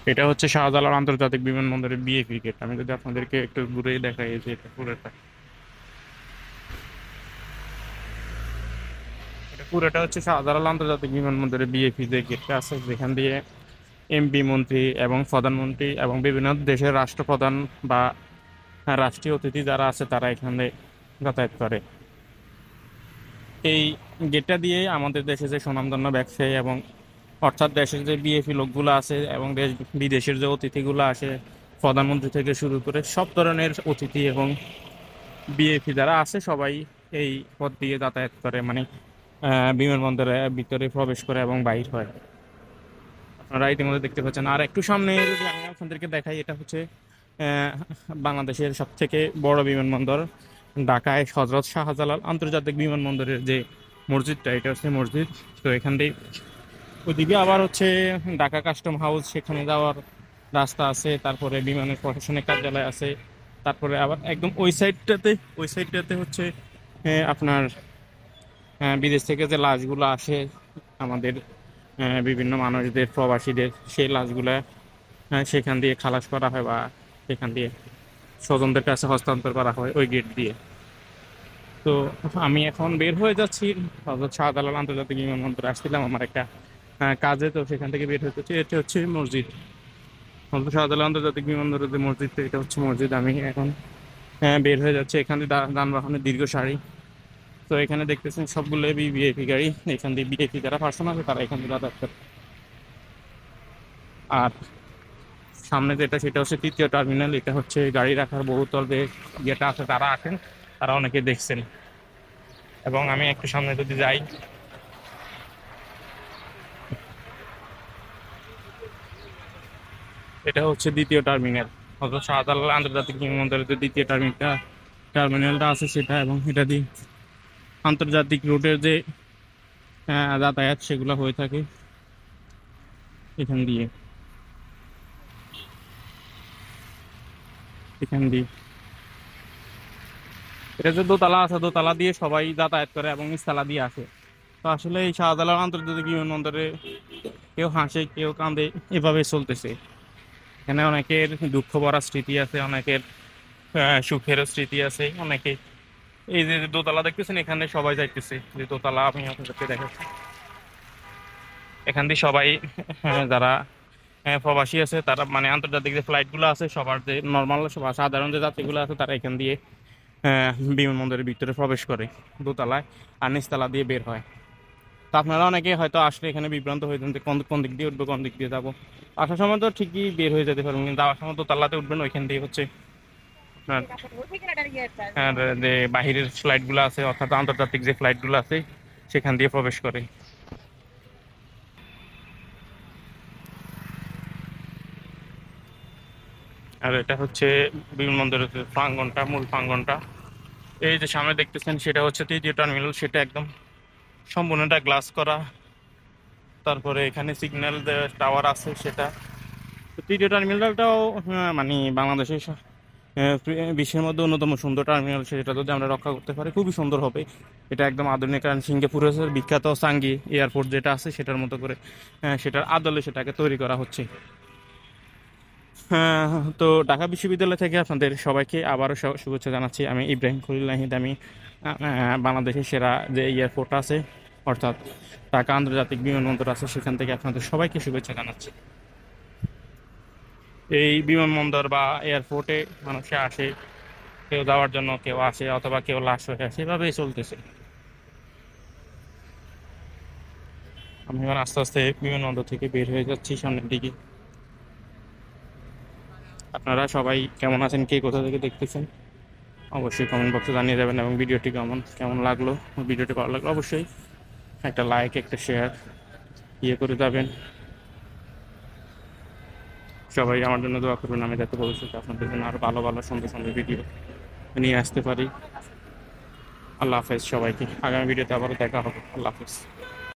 এটা হচ্ছে শাহজালাল আন্তর্জাতিক বিমানবন্দরের বিএপি গেট। আমি যদি আপনাদেরকে একটু ঘুরে দেখাই, এই যে এটা পুরোটা, এটা পুরোটা হচ্ছে শাহজালাল আন্তর্জাতিক বিমানবন্দরের বিএপি যে গেটটা আছে, যেখান দিয়ে এমপি, মন্ত্রী এবং প্রধানমন্ত্রী এবং বিভিন্ন দেশের রাষ্ট্রপ্রধান বা রাষ্ট্রীয় অতিথি যারা আছে তারা এখানে যাতায়াত করে। এই গেটটা দিয়ে আমাদের দেশে যে সুনামধন্য ব্যবসায়ী এবং অর্থাৎ দেশের যে বিএপি লোকগুলো আছে এবং দেশ বিদেশের যে অতিথিগুলো আসে, প্রধানমন্ত্রী থেকে শুরু করে সব ধরনের অতিথি এবং বিএপি যারা আছে সবাই এই পথ দিয়ে যাতায়াত করে, মানে বিমানবন্দরের ভিতরে প্রবেশ করে এবং বাইর হয়। আপনারা ইতিমধ্যে দেখতে পাচ্ছেন। আর একটু সামনে যদি আমি আপনাদেরকে দেখাই, এটা হচ্ছে আহ, বাংলাদেশের সব থেকে বড় বিমানবন্দর ঢাকায় হজরত শাহজালাল আন্তর্জাতিক বিমানবন্দরের যে মসজিদটা, এটা হচ্ছে মসজিদ। তো এখান দিয়ে ওইদিকে আবার হচ্ছে ঢাকা কাস্টম হাউস, সেখানে যাওয়ার রাস্তা আছে, তারপরে বিমানের প্রশাসনিক কার্যালয় আছে, তারপরে আবার একদম ওই সাইডটাতে হচ্ছে আপনার বিদেশ থেকে যে লাশগুলো আসে আমাদের বিভিন্ন মানুষদের, প্রবাসীদের, সেই লাশগুলা সেখান দিয়ে খালাস করা হয় বা সেখান দিয়ে স্বজনদের কাছে হস্তান্তর করা হয় ওই গেট দিয়ে। তো আমি এখন বের হয়ে যাচ্ছি, হযরত শাহজালাল আন্তর্জাতিক বিমানবন্দরে আসছিলাম আমার একটা কাজে। তো সেখান থেকে বের হয়ে যাচ্ছি। এটা হচ্ছে মসজিদ, হযরত শাহজালাল আন্তর্জাতিক বিমানবন্দরের যে মসজিদটা, এটা হচ্ছে মসজিদ। আমি এখন বের হয়ে যাচ্ছে। এখানে যানবাহনের দীর্ঘ সারি। তো এখানে দেখতেছেন সবগুলো ভিআইপি গাড়ি। এখান দিয়ে ভিআইপি যারা পার্সন আছে তারা এখান দিয়ে যাতায়াত করে। আর সামনে যেটা, সেটা হচ্ছে তৃতীয় টার্মিনাল। এটা হচ্ছে গাড়ি রাখার বহুতল যে যেটা আছে, তারা আসেন, তারা অনেকে দেখছেন। এবং আমি একটু সামনে যদি যাই, এটা হচ্ছে দ্বিতীয় টার্মিনাল, হযরত শাহজালাল আন্তর্জাতিক বিমানবন্দরের যে দ্বিতীয় টার্মিনালটা আছে সেটা। এবং এটা দিয়ে আন্তর্জাতিক রুটের যে যাতায়াত সেগুলো হয়ে থাকে এখান দিয়ে, এখান দিয়ে। এটা যে দোতলা আছে, দোতলা দিয়ে সবাই যাতায়াত করে এবং নিচতলা দিয়ে আসে। তো আসলে এই শাহজালাল আন্তর্জাতিক বিমানবন্দরে কেউ হাসে, কেউ কাঁদে, এভাবে চলতেছে। এখানে অনেকের দুঃখ ভরা স্মৃতি আছে, অনেকের সুখেরও স্মৃতি আছে। অনেকে এই যে দোতলা দেখতেছেন, এখানে সবাই যাইতেছে। যে দোতলা আমি আপনাদেরকে দেখাচ্ছি, এখান দিয়ে সবাই যারা প্রবাসী আছে, তারা মানে আন্তর্জাতিক যে ফ্লাইটগুলো আছে, সবার যে নর্মাল সাধারণ যে যাত্রীগুলো আছে, তারা এখান দিয়ে বিমানবন্দরের ভিতরে প্রবেশ করে দোতলায়, আর নিচতলা দিয়ে বের হয়। তো আপনারা অনেকে হয়তো আসলে এখানে বিভ্রান্ত হয়েছেন যে কোন কোন দিক দিয়ে উঠবো, কোন দিক দিয়ে যাবো। আসার সময় তো ঠিকই বের হয়ে যেতে পারবেন, কিন্তু যাওয়ার সময় দোতলাতে উঠবেন। ওইখান দিয়ে হচ্ছে আপনার যে বাহিরের ফ্লাইটগুলো আছে, অর্থাৎ আন্তর্জাতিক যে ফ্লাইটগুলো আছে, সেখান দিয়ে প্রবেশ করে। আর এটা হচ্ছে বিমানবন্দরের যে প্রাঙ্গনটা, মূল প্রাঙ্গনটা। এই যে সামনে দেখতেছেন, সেটা হচ্ছে তৃতীয় টার্মিনাল। সেটা একদম সম্পূর্ণটা গ্লাস করা। তারপরে এখানে সিগন্যাল টাওয়ার আছে সেটা। তো তৃতীয় টার্মিনালটাও মানে বাংলাদেশের বিশ্বের মধ্যে অন্যতম সুন্দর টার্মিনাল। সেটা যদি আমরা রক্ষা করতে পারি খুবই সুন্দর হবে। এটা একদম আধুনিক, কারণ সিঙ্গাপুরের বিখ্যাত চাঙ্গি এয়ারপোর্ট যেটা আছে সেটার মতো করে সেটার আদলে সেটাকে তৈরি করা হচ্ছে। হ্যাঁ, তো ঢাকা বিশ্ববিদ্যালয় থেকে আপনাদের সবাইকে আবারও শুভেচ্ছা জানাচ্ছি। আমি ইব্রাহিম খলিল নাহিদ। আমি বাংলাদেশের সেরা যে এয়ারপোর্ট আছে, অর্থাৎ ঢাকা আন্তর্জাতিক বিমানবন্দর আছে, সেখান থেকে আপনাদের সবাইকে শুভেচ্ছা জানাচ্ছি। এই বিমানবন্দর বা এয়ারপোর্টে মানুষে আসে, কেউ যাওয়ার জন্য, কেউ আসে, অথবা কেউ লাশ হয়ে আসে, এভাবেই চলতেছে। আমি এবার আস্তে আস্তে বিমানবন্দর থেকে বের হয়ে যাচ্ছি সামনের দিকে। আপনারা সবাই কেমন আছেন, কে কোথা থেকে দেখতেছেন, অবশ্যই কমেন্ট বক্সে জানিয়ে যাবেন। এবং ভিডিওটি কেমন কেমন লাগলো, ভিডিওটি ভালো লাগলো অবশ্যই একটা লাইক, একটা শেয়ার করে যাবেন। সবাই আমার জন্য দোয়া করবেন, আমি যাতে ভবিষ্যতে আপনাদের জন্য আরো ভালো ভালো সুন্দর সুন্দর ভিডিও নিয়ে আসতে পারি। আল্লাহ হাফেজ সবাইকে। আগামী ভিডিওতে আবারও দেখা হবে। আল্লাহ হাফেজ।